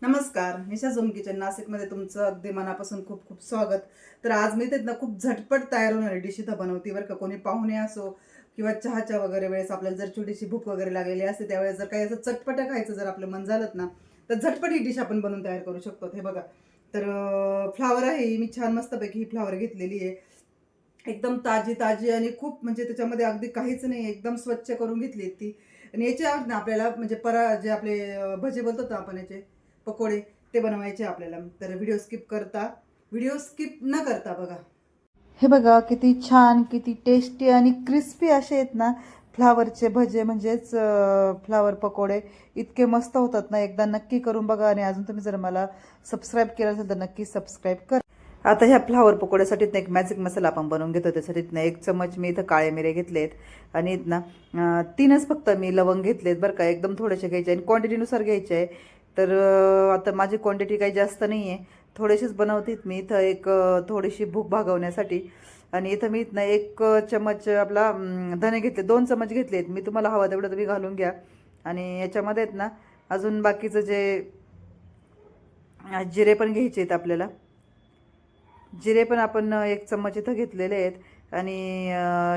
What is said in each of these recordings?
नमस्कार, निशा zone kitchen नाशिकमध्ये तुमचं अगदी मनापासून खूप खूप स्वागत. तर आज मी ते ना खूप झटपट तयार होणारी डिश इथं बनवते बरं का. कोणी पाहुणे असो किंवा चहाच्या वगैरे वेळेस आपल्याला जर छोटीशी भूक वगैरे लागलेली असते त्यावेळेस जर काही असं चटपटं खायचं जर आपलं मन झालं ना, तर झटपट ही डिश आपण बनवून तयार करू शकतो. हे बघा, तर फ्लावर आहे ही, मी छान मस्तपैकी ही फ्लावर घेतलेली आहे. एकदम ताजी ताजी आणि खूप म्हणजे त्याच्यामध्ये अगदी काहीच नाही, एकदम स्वच्छ करून घेतली ती. आणि याच्या ना आपल्याला म्हणजे जे आपले भजे बोलतो ना आपण, याचे पकोडे, ते बनवायचे आपल्याला. तर व्हिडिओ स्किप न करता बघा. हे बघा किती छान, किती टेस्टी आणि क्रिस्पी असे आहेत ना फ्लावरचे भजे, म्हणजेच फ्लावर पकोडे. इतके मस्त होतात ना, एकदा नक्की करून बघा. आणि अजून तुम्ही जर मला सबस्क्राईब केलं असेल तर नक्की सबस्क्राईब कर. आता ह्या फ्लावर पकोड्यासाठी एक मॅजिक मसाला आपण बनवून घेतो. त्यासाठी ना 1 चम्मच मी इथं काळे मिरे घेतलेत आणि ना 3च फक्त मी लवंग घेतलेत बरं का. एकदम थोडेसे घ्यायचे आणि क्वांटिटीनुसार घ्यायचे आहे. तर आता माझी क्वांटिटी काही जास्त नाही आहे, थोडेसेच बनवतेत मी इथं. थोडीशी भूक भागवण्यासाठी. आणि इथं मी इथं 1 चम्मच आपला धने घेतले, 2 चम्मच घेतलेत मी. तुम्हाला हवा तेवढं तुम्ही घालून घ्या. आणि याच्यामध्ये आहेत ना अजून बाकीचं जे जिरे पण घ्यायचे आहेत आपल्याला. जिरे पण आपण 1 चम्मच इथं घेतलेले आहेत. आणि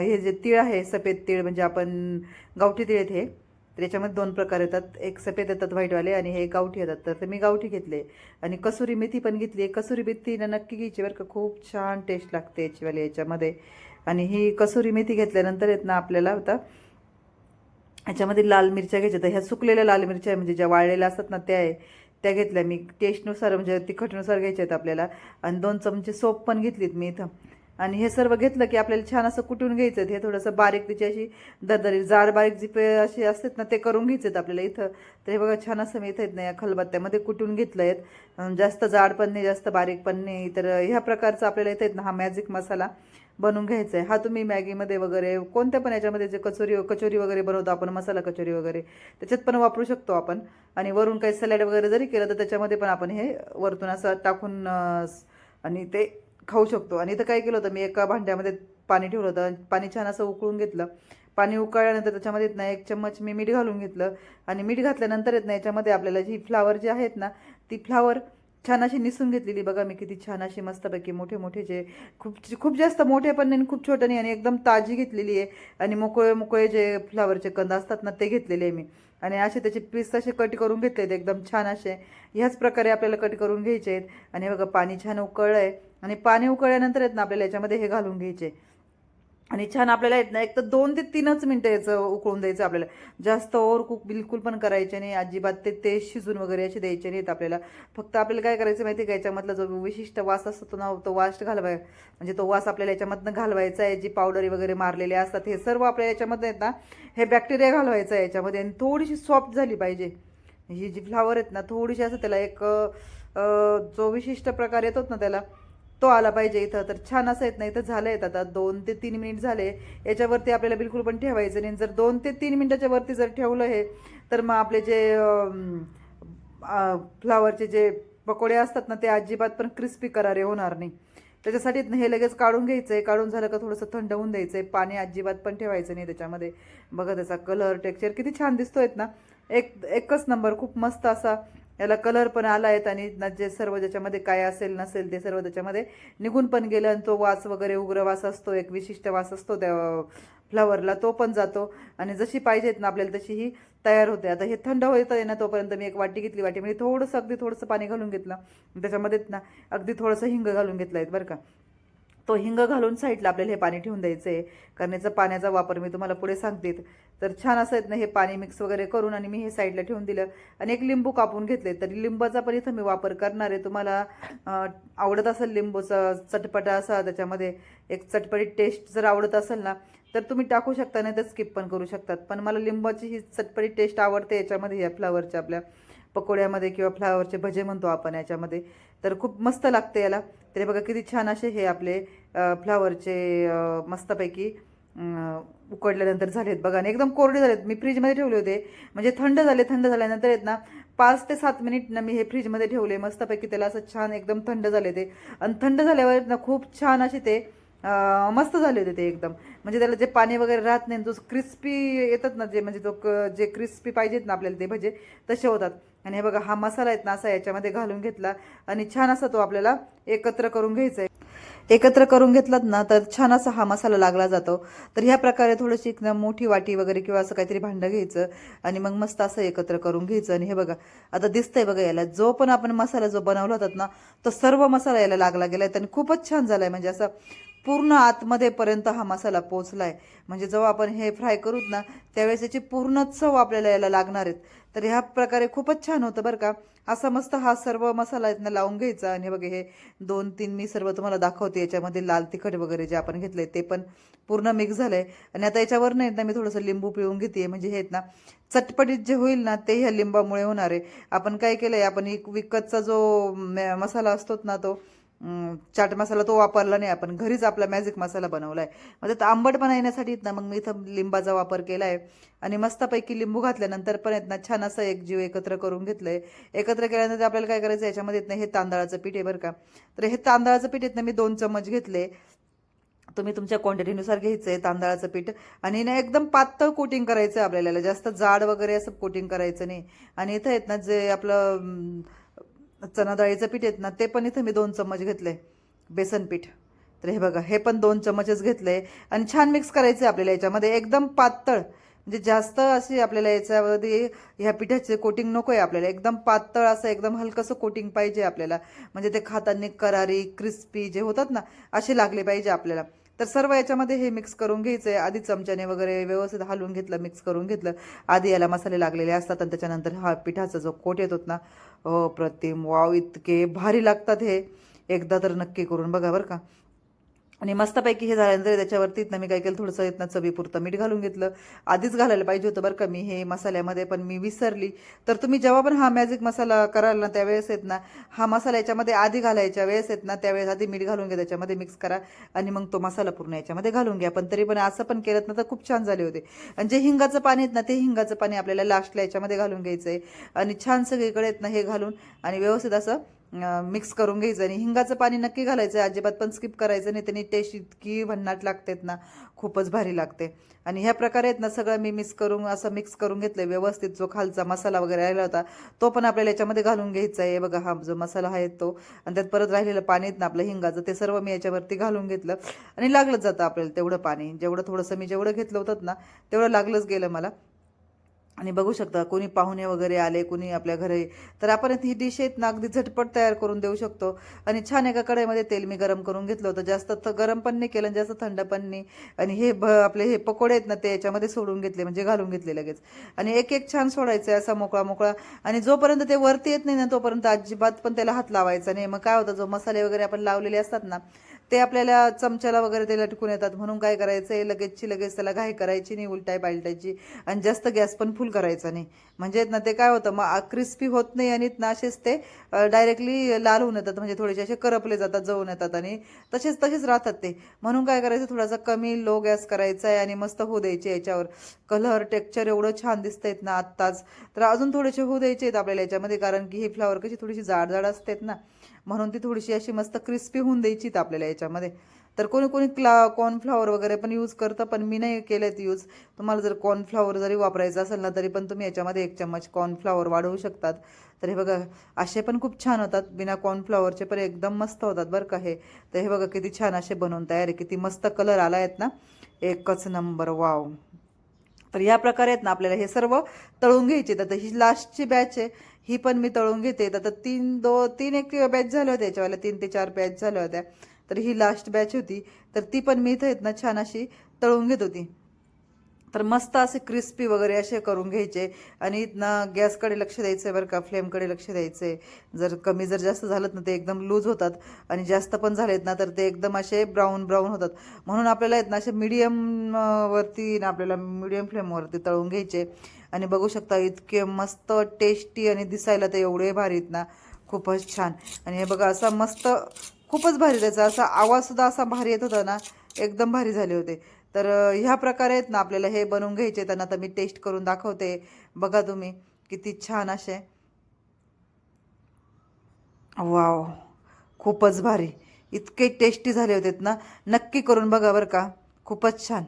हे जे तीळ आहे, सफेद तीळ, म्हणजे आपण गावठी तीळ आहेत हे. तर याच्यामध्ये 2 प्रकार येतात, एक सफेद येतात व्हाईटवाले आणि हे गावठी येतात. तर मी गावठी घेतले. आणि कसुरी मेथी पण घेतली. कसुरी मेथी ना नक्की घ्यायची बरं का, खूप छान टेस्ट लागते याचीवाली याच्यामध्ये. आणि ही कसुरी मेथी घेतल्यानंतर येत ना आपल्याला आता ह्याच्यामध्ये लाल मिरच्या घ्यायच्या. तर ह्या सुकलेल्या लाल मिरच्या म्हणजे ज्या वाळलेल्या असतात ना त्या घेतल्या मी. टेस्टनुसार म्हणजे तिखटनुसार घ्यायच्या आहेत आपल्याला. आणि 2 चमचे सोप पण घेतलीत मी इथं. आणि हे सर्व घेतलं की आपल्याला छान असं कुटून घ्यायचं. हे थोडंसं बारीक, त्याची अशी दरदरी जाड बारीक जी अशी असतात ना, ते करून घ्यायचं आपल्याला इथं. तर हे बघा छान असं मी इथं ना या खलबत्त्यामध्ये कुटून घेतलं आहेत. जास्त जाड पण नाही, जास्त बारीक पण नाही. तर ह्या प्रकारचा आपल्याला इथं ना हा मॅजिक मसाला बनवून घ्यायचा आहे. हा तुम्ही मॅगीमध्ये वगैरे कोणत्या पण याच्यामध्ये जे कचोरी वगैरे बनवतो आपण, मसाला कचोरी वगैरे, त्याच्यात पण वापरू शकतो आपण. आणि वरून काही सॅलड वगैरे जरी केलं तर त्याच्यामध्ये पण आपण हे वरतून असं टाकून आणि ते खाऊ शकतो. आणि इथं काय केलं होतं मी, एका भांड्यामध्ये पाणी ठेवलं होतं. पाणी छान असं उकळून घेतलं. पाणी उकळल्यानंतर त्याच्यामध्ये ना 1 चम्मच मी मीठ घालून घेतलं. आणि मीठ घातल्यानंतर ना याच्यामध्ये आपल्याला जी फ्लावर जी आहेत ना, ती फ्लावर छान अशी निसून घेतलेली. बघा मी किती छान अशी मस्तपैकी मोठे मोठे, जे खूप खूप जास्त मोठे पण नाही खूप छोटे नाही, आणि एकदम ताजी घेतलेली आहे. आणि मोकळे मोकळे जे फ्लावरचे कंद असतात ना, ते घेतलेले आहे मी. आणि असे त्याचे पीस असे कट करून घेतले आहेत एकदम छान असे. ह्याच प्रकारे आपल्याला कट करून घ्यायचे आहेत. आणि बघा पाणी छान उकळलं आहे. आणि पाणी उकळल्यानंतर आहेत ना आपल्याला याच्यामध्ये हे घालून घ्यायचे. आणि छान आपल्याला येत ना एक तर 2 ते 3च मिनटं याचं उकळून द्यायचं आपल्याला. जास्त ओव्हर कुक बिलकुल पण करायचे नाही अजिबात. ते शिजून वगैरे असे द्यायचे नाहीत आपल्याला. फक्त आपल्याला काय करायचं माहिती आहे का, याच्यामधला जो विशिष्ट वास असतो ना, तो वास म्हणजे तो वास आपल्याला याच्यामधनं घालवायचा आहे. जी पावडरी वगैरे मारलेले असतात हे सर्व आपल्याला याच्यामध्ये आहेत ना, हे बॅक्टेरिया घालवायचा आहे याच्यामध्ये. आणि थोडीशी सॉफ्ट झाली पाहिजे ही जी फ्लावर आहेत ना, थोडीशी असं त्याला एक जो विशिष्ट प्रकार येतोच ना त्याला, तो आला पाहिजे इथं. तर छान असं येत नाही तर झालं येत. आता 2 ते 3 मिनिट झाले. याच्यावरती आपल्याला बिलकुल पण ठेवायचं नाही. जर 2 ते 3 मिनिटाच्या वरती जर ठेवलं हे, तर मग आपले जे फ्लावरचे जे पकोडे असतात ना, ते अजिबात पण क्रिस्पी करारे होणार नाही. त्याच्यासाठी हे लगेच काढून घ्यायचं आहे. काढून झालं का थोडंसं थंड होऊन द्यायचं आहे. पाणी अजिबात पण ठेवायचं नाही त्याच्यामध्ये. बघा त्याचा कलर, टेक्स्चर किती छान दिसतोय ना. एकच नंबर, खूप मस्त असा याला कलर पण आला आहे. आणि जे सर्व ज्याच्यामध्ये काय असेल नसेल ते सर्व त्याच्यामध्ये निघून पण गेलं. आणि तो वास वगैरे, उग्र वास असतो, एक विशिष्ट वास असतो त्या फ्लावरला, तो पण जातो. आणि जशी पाहिजेत ना आपल्याला तशी ही तयार होते. आता हे थंड होतं आहे ना, तोपर्यंत मी 1 वाटी घेतली. वाटीमध्ये थोडंसं, अगदी थोडंसं पाणी घालून घेतलं. त्याच्यामध्ये ना अगदी थोडंसं हिंग घालून घेतलं आहे बरं का. तो हिंग घालून साईडला आपल्याला हे पाणी ठेवून द्यायचं आहे. कारण याचा पाण्याचा वापर मी तुम्हाला पुढे सांगते. तर छान असं आहेत ना हे पाणी मिक्स वगैरे करून, आणि मी हे साईडला ठेवून दिलं. आणि 1 लिंबू कापून घेतले. तर लिंबाचा पण इथं मी वापर करणार आहे. तुम्हाला आवडत असेल लिंबूचा चटपटा असा, त्याच्यामध्ये एक चटपटीत टेस्ट जर आवडत असेल ना, तर तुम्ही टाकू शकता, नाही तर स्किप पण करू शकतात. पण मला लिंबाची ही चटपटीत टेस्ट आवडते याच्यामध्ये, या फ्लावरच्या आपल्या पकोड्यामध्ये किंवा फ्लावरचे भजे म्हणतो आपण याच्यामध्ये. तर खूप मस्त लागते याला. तरी बघा किती छान असे हे आपले फ्लावरचे मस्तपैकी उकडल्यानंतर झालेत बघा. आणि एकदम कोरडे झालेत. मी फ्रीजमध्ये ठेवले होते, म्हणजे थंड झाले. थंड झाल्यानंतर आहेत ना 5 ते 7 मिनिट ना मी हे फ्रीजमध्ये ठेवले मस्तपैकी. त्याला असं छान एकदम थंड झाले ते. आणि थंड झाल्यावर ना खूप छान असे ते मस्त झाले होते ते एकदम. म्हणजे त्याला जे पाणी वगैरे राहत नाही, जो क्रिस्पी येतात ना, जे म्हणजे जे क्रिस्पी पाहिजेत ना आपल्याला ते भजे, तसे होतात. आणि हे बघा हा मसाला आहेत ना असा याच्यामध्ये घालून घेतला आणि छान असा तो आपल्याला एकत्र करून घ्यायचा आहे. एकत्र करून घेतलात ना तर छान असा हा मसाला लागला जातो. तर ह्या प्रकारे थोडीशी एक मोठी वाटी वगैरे किंवा असं काहीतरी भांडं घ्यायचं आणि मग मस्त असं एकत्र करून घ्यायचं. आणि हे बघा आता दिसतंय बघा याला जो पण आपण मसाला जो बनवला होता ना तो सर्व मसाला याला लागला गेलाय आणि खूपच छान झालाय. म्हणजे असं पूर्ण आतमध्ये पर्यंत हा मसाला पोचलाय. म्हणजे जेव्हा आपण हे फ्राय करूत ना त्यावेळेस याची पूर्ण चव आपल्याला याला लागणार आहेत. तर ह्या प्रकारे खूपच छान होतं बरं का. असा मस्त हा सर्व मसाला इथनं लावून घ्यायचा. आणि बघा हे 2-3 मी सर्व तुम्हाला दाखवते. याच्यामध्ये लाल तिखट वगैरे जे आपण घेतलंय ते पण पूर्ण मिक्स झालंय. आणि आता याच्यावर नाही ना मी थोडंसं लिंबू पिळून घेते. म्हणजे हे ना चटपटीत जे होईल ना ते ह्या लिंबामुळे होणार आहे. आपण काय केलंय आपण एक विकतचा जो मसाला असतो ना तो चाट मसाला तो वापरला नाही. आपण घरीच आपला मॅजिक मसाला बनवलाय. म्हणजे तो आंबटपणा येण्यासाठी ना मग मी इथं लिंबाचा वापर केलाय. आणि मस्तपैकी लिंबू घातल्यानंतर पण आहेत ना छान असं एक जीव एकत्र करून घेतलंय. एकत्र केल्यानंतर आपल्याला काय करायचं याच्यामध्ये हे तांदळाचं पीठ आहे बरं का. तर हे तांदळाचं पीठ आहेत ना मी 2 चम्मच घेतले. तुम्ही तुमच्या क्वांटिटीनुसार घ्यायचं आहे तांदळाचं पीठ. आणि ना एकदम पातळ कोटिंग करायचं आहे आपल्याला. जास्त जाड वगैरे असं कोटिंग करायचं नाही. आणि इथं आहेत ना जे आपलं चना डाळीचं पीठ आहेत ना ते पण इथं मी 2 चम्मच घेतले बेसन पीठ. तर हे बघा हे पण 2 चम्मचच घेतले. आणि छान मिक्स करायचं आहे आपल्याला याच्यामध्ये एकदम पातळ. म्हणजे जास्त अशी आपल्याला याच्यामध्ये ह्या पिठाचे कोटिंग नको आहे आपल्याला. एकदम पातळ असं एकदम हलकंसं कोटिंग पाहिजे आपल्याला. म्हणजे ते खाताना करारी क्रिस्पी जे होतात ना असे लागले पाहिजे आपल्याला. तर सर्व याच्यामध्ये हे मिक्स करून घ्यायचं आहे. आधी चमच्याने वगैरे व्यवस्थित हलवून घेतलं मिक्स करून घेतलं. आधी याला मसाले लागलेले असतात आणि त्याच्यानंतर हा पिठाचा जो कोट येतो ना प्रतिम वाव इतके भारी लागतात हे. एकदा तर नक्की करून बघा बरं का. आणि मस्तपैकी हे झाल्यानंतर त्याच्यावरती ना मी काय केलं थोडंसं इथनं चवीपुरतं मीठ घालून घेतलं. आधीच घालायला पाहिजे होतं बरं का मी हे मसाल्यामध्ये पण मी विसरली. तर तुम्ही जेव्हा पण हा मॅजिक मसाला कराल ना त्यावेळेस आहेत ना हा मसाला याच्यामध्ये आधी घालायच्या वेळेस आहेत ना त्यावेळेस आधी मीठ घालून घ्या त्याच्यामध्ये मिक्स करा. आणि मग तो मसाला पूर्ण याच्यामध्ये घालून घ्या. पण तरी पण असं पण केलं ना तर खूप छान झाले होते. आणि जे हिंगाचं पाणी आहेत ना ते हिंगाचं पाणी आपल्याला लास्टला याच्यामध्ये घालून घ्यायचं आहे. आणि छान सगळीकडे आहेत ना हे घालून आणि व्यवस्थित असं मिक्स करून घ्यायचं. आणि हिंगाचं पाणी नक्की घालायचं आहे. अजिबात पण स्किप करायचं नाही. त्यांनी टेस्ट इतकी भन्नाट लागतेत ना खूपच भारी लागते. आणि ह्या प्रकारे आहेत ना सगळं मी मिक्स करून घेतलं व्यवस्थित. जो खालचा मसाला वगैरे राहिला होता तो पण आपल्याला याच्यामध्ये घालून घ्यायचा आहे. बघा हा जो मसाला आहे तो आणि त्यात परत राहिलेलं पाणी आहेत ना आपलं हिंगाचं ते सर्व मी याच्यावरती घालून घेतलं. आणि लागलंच जातं आपल्याला तेवढं पाणी. जेवढं थोडंसं मी जेवढं घेतलं होतं ना तेवढं लागलंच गेलं मला. आणि बघू शकता कोणी पाहुणे वगैरे आले कोणी आपल्या घरी तर आपण ही डिश आहेत ना अगदी झटपट तयार करून देऊ शकतो. आणि छान एका कढईमध्ये तेल मी गरम करून घेतलं होतं. जास्त गरम पण नाही केलं जास्त थंड पण नाही. आणि हे आपले हे पकोडे आहेत ना ते याच्यामध्ये सोडून घेतले म्हणजे घालून घेतले लगेच. आणि एक एक छान सोडायचं असा मोकळा मोकळा. आणि जोपर्यंत ते वरती येत नाही ना तोपर्यंत अजिबात पण त्याला हात लावायचा नाही. मग काय होतं जो मसाले वगैरे आपण लावलेले असतात ना ते आपल्याला चमच्याला वगैरे ते लटकून येतात. म्हणून काय करायचं लगेचची लगेच त्याला घाई करायची नाही उलटाय पालटायची. आणि जास्त गॅस पण फुल करायचा नाही. म्हणजे ना ते काय होतं मग क्रिस्पी होत नाही आणि ना असेच ते डायरेक्टली लाल होऊन येतात. म्हणजे थोडेसे असे करपले जातात जळून येतात आणि तसेच राहतात ते. म्हणून काय करायचं थोडासा कमी लो गॅस करायचा आहे आणि मस्त होऊ द्यायचे याच्यावर. कलर टेक्स्चर एवढं छान दिसतंयत ना आत्ताच. तर अजून थोडेसे होऊ द्यायचे आहेत आपल्याला याच्यामध्ये. कारण की ही फ्लावर कशी थोडीशी जाड जाड असतात ना म्हणून ती थोडीशी अशी मस्त क्रिस्पी होऊन द्यायची आपल्याला याच्यामध्ये. तर कोणी कोणी कॉर्नफ्लॉवर वगैरे पण यूज करतं पण मी नाही केलेत यूज. तुम्हाला जर कॉर्नफ्लॉवर जरी वापरायचं असेल ना तरी पण तुम्ही याच्यामध्ये 1 चम्मच कॉर्नफ्लॉवर वाढवू शकतात. तर हे बघा असे पण खूप छान होतात. बिना कॉर्नफ्लॉवरचे पण एकदम मस्त होतात बरं का हे. तर हे बघा किती छान असे बनवून तयार आहे. किती मस्त कलर आला आहेत ना एकच नंबर वाव. तर या प्रकारे आहेत ना आपल्याला हे सर्व तळून घ्यायचे. तर ही लास्टची बॅच आहे ही पण मी तळून घेते. तर 3 एक बॅच झाल्या होत्या याच्यावाल्या 3 ते 4 बॅच झाल्या होत्या. तर ही लास्ट बॅच होती. तर ती पण मी इथं आहेत ना छान अशी तळून घेत होती. तर मस्त असे क्रिस्पी वगैरे असे करून घ्यायचे. आणि इथनं गॅसकडे लक्ष द्यायचं आहे बरं का फ्लेमकडे लक्ष द्यायचं आहे. जर कमी जर जास्त झालं ना ते एकदम लूज होतात. आणि जास्त पण झालेत ना तर ते एकदम असे ब्राऊन ब्राऊन होतात. म्हणून आपल्याला आहेत ना असे मीडियम वरती ना आपल्याला मीडियम फ्लेमवरती तळून घ्यायचे. आणि बघू शकता इतके मस्त टेस्टी आणि दिसायला ते एवढे भारी आहेत ना खूपच छान. आणि हे बघा असा मस्त खूपच भारी त्याचा असा आवाजसुद्धा असा भारी येत होता ना एकदम भारी झाले होते. तर ह्या प्रकारे आहेत ना आपल्याला हे बनवून घ्यायचे. त्यांना आता मी टेस्ट करून दाखवते. बघा तुम्ही किती छान असे वाव खूपच भारी इतके टेस्टी झाले होते ना. नक्की करून बघा बरं का खूपच छान.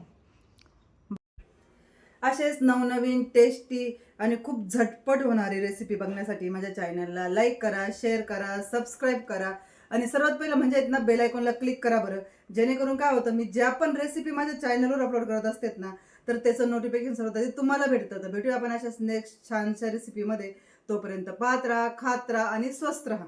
असेच नवनवीन टेस्टी आणि खूप झटपट होणारी रेसिपी बघण्यासाठी माझ्या चॅनलला लाईक करा, शेअर करा, सबस्क्राईब करा आणि सर्वात पहिलं म्हणजे ना बेल आयकॉनला क्लिक करा बरं. जेणेकरून काय होतं, मी ज्या पण रेसिपी माझ्या चॅनलवर अपलोड करत असतात ना, तर त्याचं नोटिफिकेशन सर्वात आधी तुम्हाला भेटतं. तर भेटूया आपण अशाच नेक्स्ट छानशा रेसिपीमध्ये. तोपर्यंत पाहत राहा, खात राहा आणि स्वस्त राहा.